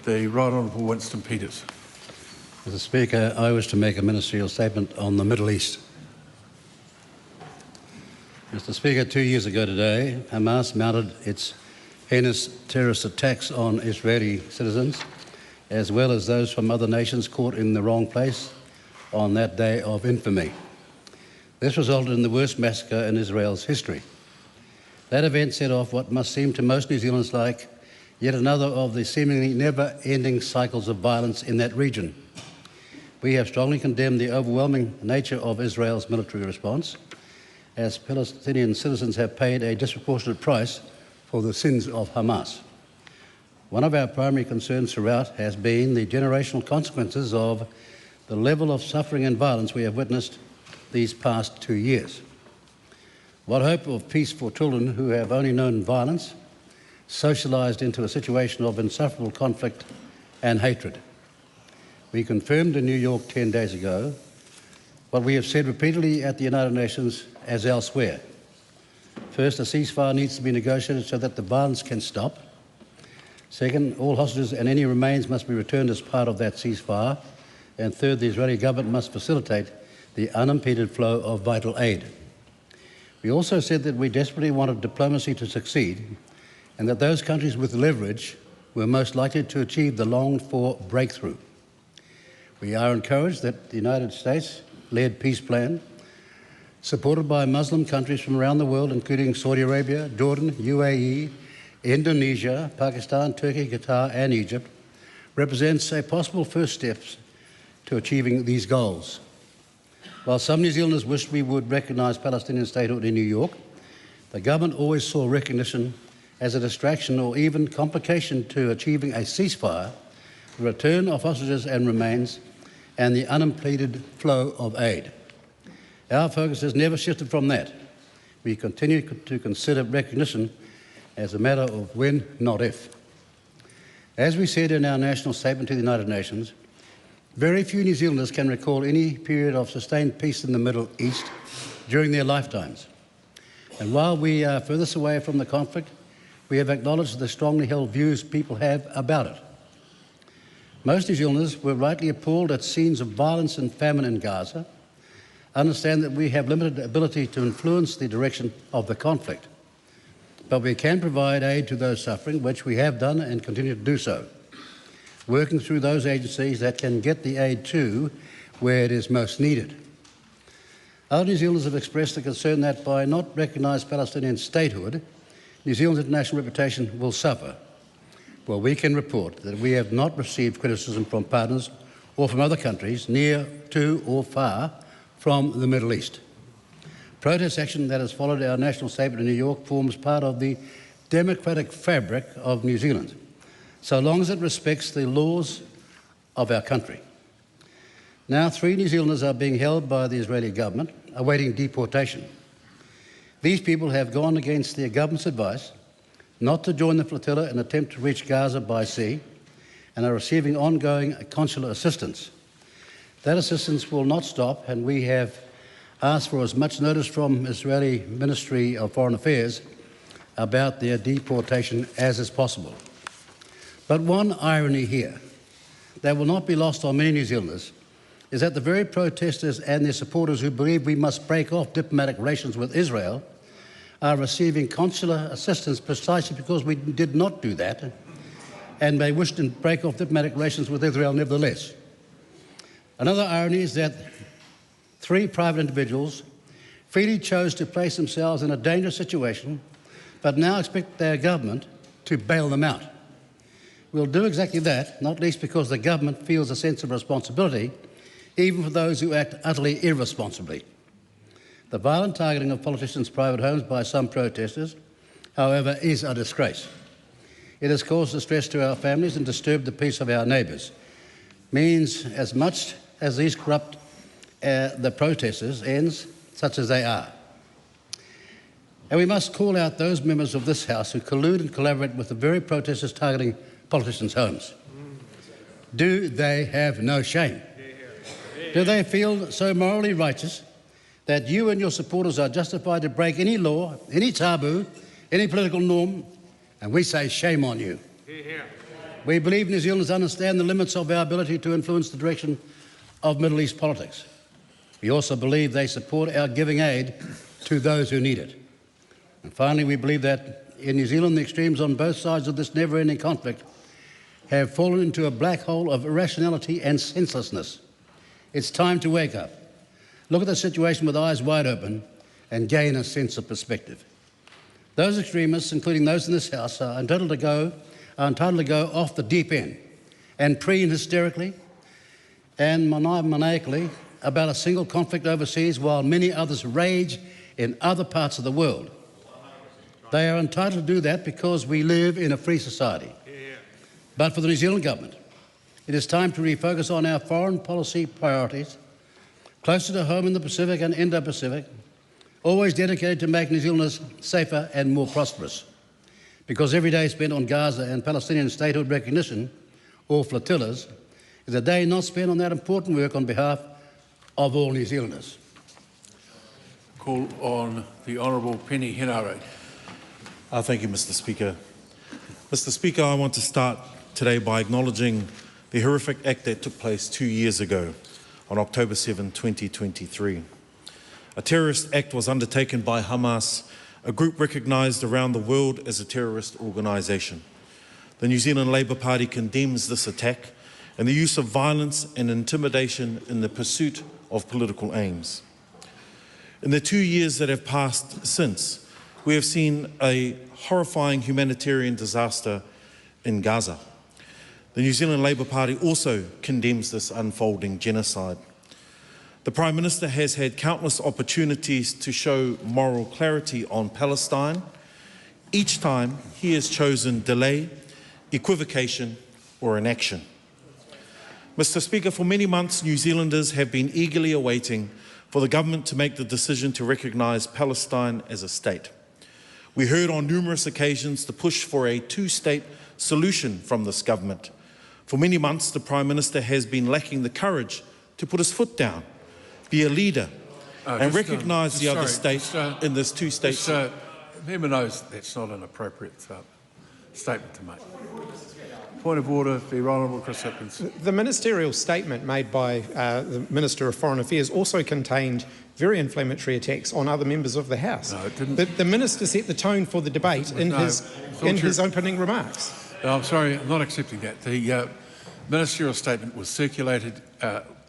The Right Honourable Winston Peters. Mr. Speaker, I wish to make a ministerial statement on the Middle East. Mr. Speaker, 2 years ago today, Hamas mounted its heinous terrorist attacks on Israeli citizens, as well as those from other nations caught in the wrong place on that day of infamy. This resulted in the worst massacre in Israel's history. That event set off what must seem to most New Zealanders like yet another of the seemingly never-ending cycles of violence in that region. We have strongly condemned the overwhelming nature of Israel's military response, as Palestinian citizens have paid a disproportionate price for the sins of Hamas. One of our primary concerns throughout has been the generational consequences of the level of suffering and violence we have witnessed these past 2 years. What hope of peace for children who have only known violence, socialised into a situation of insufferable conflict and hatred? We confirmed in New York 10 days ago what we have said repeatedly at the United Nations as elsewhere. First, a ceasefire needs to be negotiated so that the violence can stop. Second, all hostages and any remains must be returned as part of that ceasefire. And third, the Israeli government must facilitate the unimpeded flow of vital aid. We also said that we desperately wanted diplomacy to succeed and that those countries with leverage were most likely to achieve the longed-for breakthrough. We are encouraged that the United States-led peace plan, supported by Muslim countries from around the world, including Saudi Arabia, Jordan, UAE, Indonesia, Pakistan, Turkey, Qatar and Egypt, represents a possible first step to achieving these goals. While some New Zealanders wished we would recognise Palestinian statehood in New York, the government always saw recognition as a distraction or even complication to achieving a ceasefire, the return of hostages and remains, and the unimpeded flow of aid. Our focus has never shifted from that. We continue to consider recognition as a matter of when, not if. As we said in our national statement to the United Nations, very few New Zealanders can recall any period of sustained peace in the Middle East during their lifetimes. And while we are furthest away from the conflict, we have acknowledged the strongly held views people have about it. Most New Zealanders were rightly appalled at scenes of violence and famine in Gaza, understand that we have limited ability to influence the direction of the conflict. But we can provide aid to those suffering, which we have done and continue to do so, working through those agencies that can get the aid to where it is most needed. Other New Zealanders have expressed the concern that by not recognising Palestinian statehood, New Zealand's international reputation will suffer. Well, we can report that we have not received criticism from partners or from other countries near to or far from the Middle East. Protest action that has followed our national statement in New York forms part of the democratic fabric of New Zealand, so long as it respects the laws of our country. Now, 3 New Zealanders are being held by the Israeli government, awaiting deportation. These people have gone against their government's advice not to join the flotilla in an attempt to reach Gaza by sea and are receiving ongoing consular assistance. That assistance will not stop, and we have asked for as much notice from Israeli Ministry of Foreign Affairs about their deportation as is possible. But one irony here that will not be lost on many New Zealanders is that the very protesters and their supporters who believe we must break off diplomatic relations with Israel are receiving consular assistance precisely because we did not do that, and they wish to break off diplomatic relations with Israel nevertheless. Another irony is that 3 private individuals freely chose to place themselves in a dangerous situation, but now expect their government to bail them out. We'll do exactly that, not least because the government feels a sense of responsibility, even for those who act utterly irresponsibly. The violent targeting of politicians' private homes by some protesters, however, is a disgrace. It has caused distress to our families and disturbed the peace of our neighbours. Means as much as these corrupt the protesters, ends such as they are. And we must call out those members of this House who collude and collaborate with the very protesters targeting politicians' homes. Do they have no shame? Do they feel so morally righteous that you and your supporters are justified to break any law, any taboo, any political norm, and we say shame on you? We believe New Zealanders understand the limits of our ability to influence the direction of Middle East politics. We also believe they support our giving aid to those who need it. And finally, we believe that in New Zealand, the extremes on both sides of this never-ending conflict have fallen into a black hole of irrationality and senselessness. It's time to wake up, look at the situation with eyes wide open, and gain a sense of perspective. Those extremists, including those in this House, are entitled to go off the deep end and preen hysterically and maniacally about a single conflict overseas while many others rage in other parts of the world. They are entitled to do that because we live in a free society. But for the New Zealand government, it is time to refocus on our foreign policy priorities, closer to home in the Pacific and Indo-Pacific, always dedicated to make New Zealanders safer and more prosperous. Because every day spent on Gaza and Palestinian statehood recognition, or flotillas, is a day not spent on that important work on behalf of all New Zealanders. Call on the Honourable Penny Henare. Thank you, Mr. Speaker. Mr. Speaker, I want to start today by acknowledging the horrific act that took place 2 years ago on October 7, 2023. A terrorist act was undertaken by Hamas, a group recognised around the world as a terrorist organisation. The New Zealand Labour Party condemns this attack and the use of violence and intimidation in the pursuit of political aims. In the 2 years that have passed since, we have seen a horrifying humanitarian disaster in Gaza. The New Zealand Labour Party also condemns this unfolding genocide. The Prime Minister has had countless opportunities to show moral clarity on Palestine. Each time he has chosen delay, equivocation or inaction. Mr. Speaker, for many months New Zealanders have been eagerly awaiting for the government to make the decision to recognise Palestine as a state. We heard on numerous occasions the push for a two-state solution from this government. For many months the Prime Minister has been lacking the courage to put his foot down, be a leader and recognise the other state in this two-state. Member knows that's not an appropriate statement to make. Point of order, the Honourable Chris Hipkins. The ministerial statement made by the Minister of Foreign Affairs also contained very inflammatory attacks on other members of the House. No, it didn't. The Minister set the tone for the debate in his opening remarks. No, I'm sorry, I'm not accepting that. The ministerial statement was circulated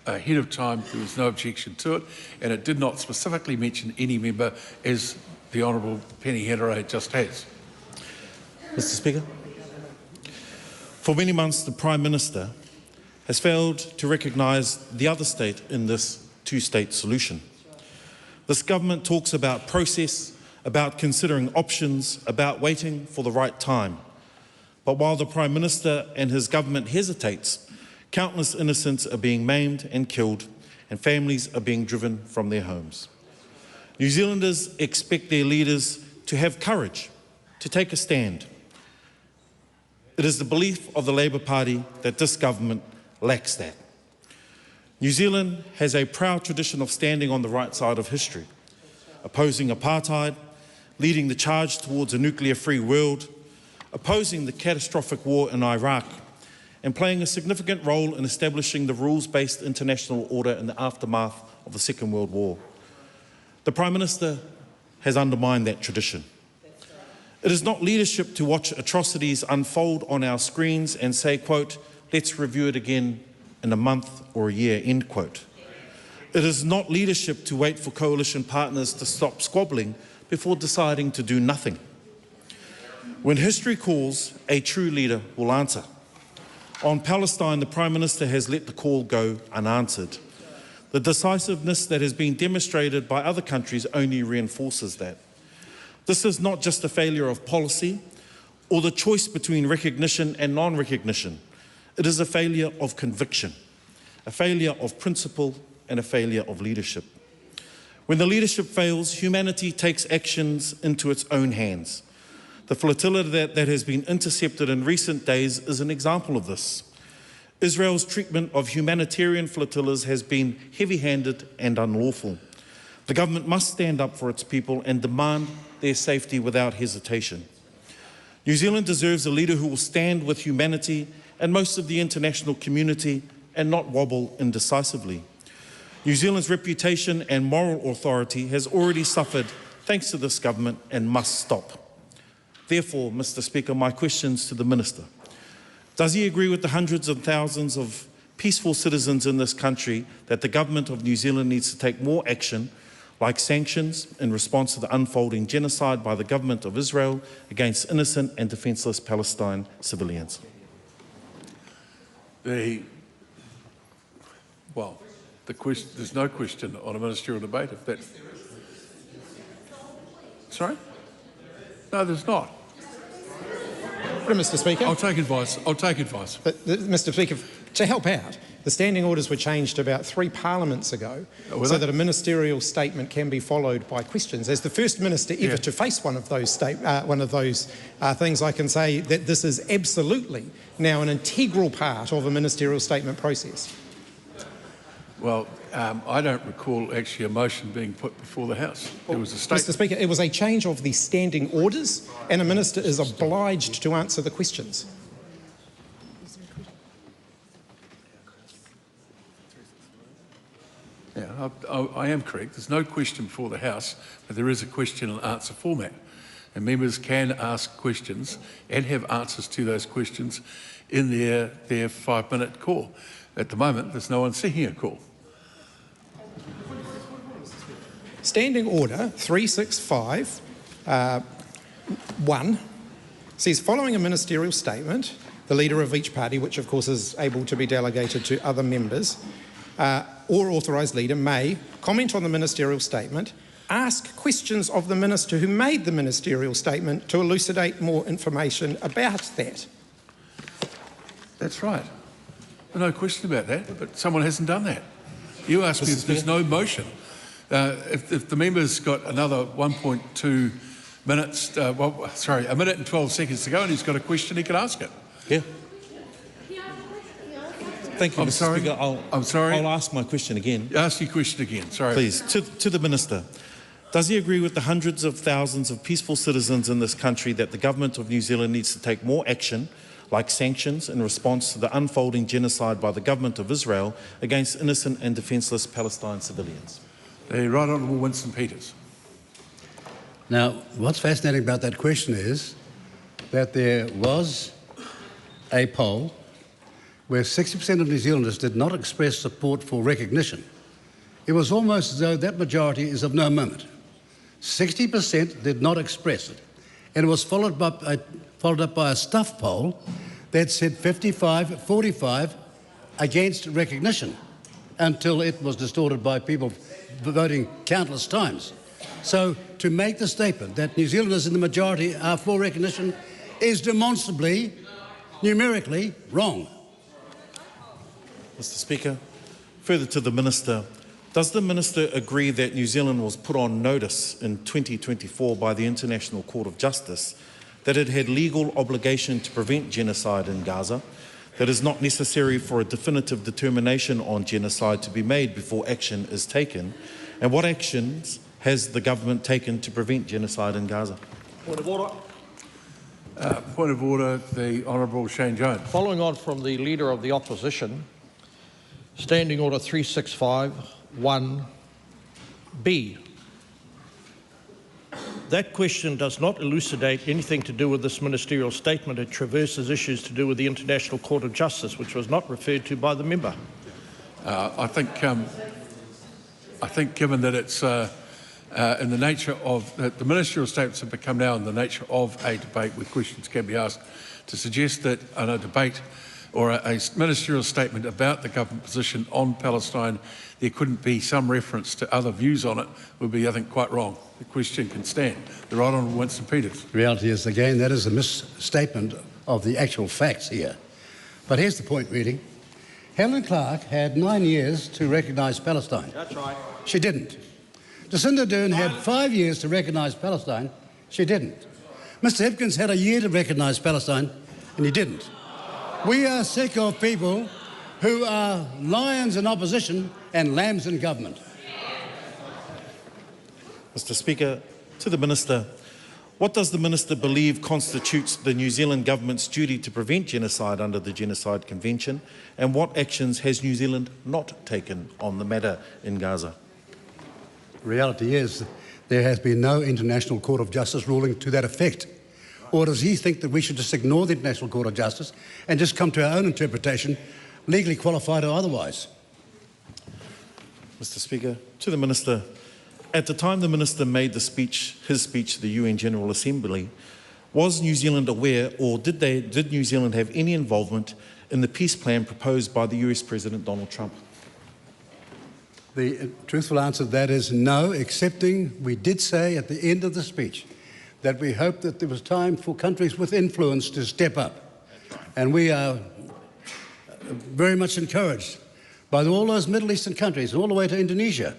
ahead of time. There was no objection to it, and it did not specifically mention any member, as the Honourable Penny Henare just has. Mr. Speaker, for many months the Prime Minister has failed to recognise the other state in this two-state solution. This government talks about process, about considering options, about waiting for the right time. But while the Prime Minister and his government hesitates, countless innocents are being maimed and killed, and families are being driven from their homes. New Zealanders expect their leaders to have courage, to take a stand. It is the belief of the Labour Party that this government lacks that. New Zealand has a proud tradition of standing on the right side of history, opposing apartheid, leading the charge towards a nuclear-free world, opposing the catastrophic war in Iraq, and playing a significant role in establishing the rules-based international order in the aftermath of the Second World War. The Prime Minister has undermined that tradition. It is not leadership to watch atrocities unfold on our screens and say, quote, let's review it again in a month or a year, end quote. It is not leadership to wait for coalition partners to stop squabbling before deciding to do nothing. When history calls, a true leader will answer. On Palestine, the Prime Minister has let the call go unanswered. The decisiveness that has been demonstrated by other countries only reinforces that. This is not just a failure of policy or the choice between recognition and non-recognition. It is a failure of conviction, a failure of principle, and a failure of leadership. When the leadership fails, humanity takes actions into its own hands. The flotilla that has been intercepted in recent days is an example of this. Israel's treatment of humanitarian flotillas has been heavy-handed and unlawful. The government must stand up for its people and demand their safety without hesitation. New Zealand deserves a leader who will stand with humanity and most of the international community and not wobble indecisively. New Zealand's reputation and moral authority has already suffered thanks to this government and must stop. Therefore, Mr. Speaker, my questions to the Minister. Does he agree with the hundreds of thousands of peaceful citizens in this country that the government of New Zealand needs to take more action, like sanctions, in response to the unfolding genocide by the government of Israel against innocent and defenceless Palestine civilians? There's no question on a ministerial debate. If that, sorry? No, there's not. Mr. Speaker. I'll take advice. Mr. Speaker, to help out, the standing orders were changed about 3 parliaments ago so that a ministerial statement can be followed by questions. As the first minister ever to face one of those things, I can say that this is absolutely now an integral part of a ministerial statement process. Well, I don't recall actually a motion being put before the House. There was a statement. Mr. Speaker, it was a change of the standing orders, and a minister is obliged to answer the questions. Yeah, I am correct. There's no question before the House, but there is a question and answer format. And members can ask questions and have answers to those questions in their 5-minute call. At the moment, there's no one seeking a call. Standing Order 365 1 says, following a ministerial statement, the leader of each party, which of course is able to be delegated to other members, or authorised leader may comment on the ministerial statement, ask questions of the minister who made the ministerial statement to elucidate more information about that. That's right. No question about that, but someone hasn't done that. You asked me if there's no motion. If the member's got another 1.2 minutes, a minute and 12 seconds to go and he's got a question, he can ask it. Yeah. Thank you, Mr. Speaker. I'm sorry. I'll ask my question again. Ask your question again, sorry. Please, to the Minister. Does he agree with the hundreds of thousands of peaceful citizens in this country that the government of New Zealand needs to take more action, like sanctions, in response to the unfolding genocide by the government of Israel against innocent and defenceless Palestine civilians? The Right Honourable Winston Peters. Now, what's fascinating about that question is that there was a poll where 60% of New Zealanders did not express support for recognition. It was almost as though that majority is of no moment. 60% did not express it. And it was followed up by a stuff poll that said 55-45 against recognition, until it was distorted by people voting countless times. So to make the statement that New Zealanders in the majority are for recognition is demonstrably, numerically, wrong. Mr. Speaker, further to the Minister, does the Minister agree that New Zealand was put on notice in 2024 by the International Court of Justice that it had legal obligation to prevent genocide in Gaza, that is not necessary for a definitive determination on genocide to be made before action is taken? And what actions has the government taken to prevent genocide in Gaza? Point of order. Point of order, the Honourable Shane Jones. Following on from the Leader of the Opposition, Standing Order 365 1B. That question does not elucidate anything to do with this ministerial statement. It traverses issues to do with the International Court of Justice, which was not referred to by the member. I think given that it's in the nature of the ministerial statements have become now in the nature of a debate where questions can be asked, to suggest that in a debate or a ministerial statement about the government position on Palestine there couldn't be some reference to other views on it would be, I think, quite wrong. The question can stand. The Right Honourable Winston Peters. The reality is, again, that is a misstatement of the actual facts here. But here's the point, really. Helen Clark had 9 years to recognise Palestine. That's right. She didn't. Jacinda Ardern had 5 years to recognise Palestine. She didn't. Mr Hipkins had a year to recognise Palestine, and he didn't. We are sick of people who are lions in opposition and lambs in government. Mr. Speaker, to the Minister, What does the Minister believe constitutes the New Zealand Government's duty to prevent genocide under the Genocide Convention, and what actions has New Zealand not taken on the matter in Gaza? The reality is there has been no International Court of Justice ruling to that effect. Or does he think that we should just ignore the International Court of Justice and just come to our own interpretation, legally qualified or otherwise? Mr. Speaker, to the Minister, at the time the Minister made his speech to the UN General Assembly, was New Zealand aware, or did New Zealand have any involvement in the peace plan proposed by the US President Donald Trump? The truthful answer to that is no, excepting we did say at the end of the speech that we hoped that there was time for countries with influence to step up. And we are very much encouraged by all those Middle Eastern countries, all the way to Indonesia,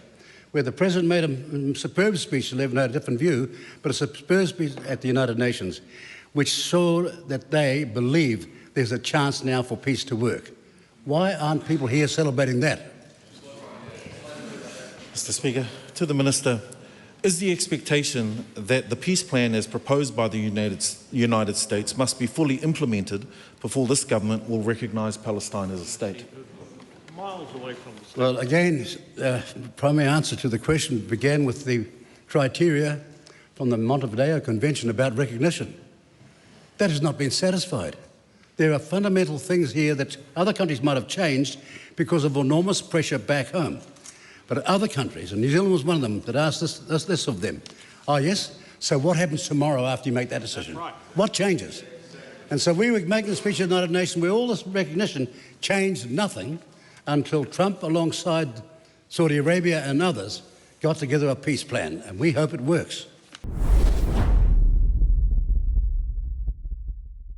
where the President made a superb speech, to live in a different view, but a superb speech at the United Nations, which saw that they believe there's a chance now for peace to work. Why aren't people here celebrating that? Mr. Speaker, to the Minister, is the expectation that the peace plan as proposed by the United States must be fully implemented before this government will recognise Palestine as a state? Miles away from the state. Well, again, the primary answer to the question began with the criteria from the Montevideo Convention about recognition. That has not been satisfied. There are fundamental things here that other countries might have changed because of enormous pressure back home. But other countries, and New Zealand was one of them, that asked this of them. Oh, yes? So what happens tomorrow after you make that decision? Right. What changes? And so we were making a speech at the United Nations where all this recognition changed nothing until Trump, alongside Saudi Arabia and others, got together a peace plan. And we hope it works.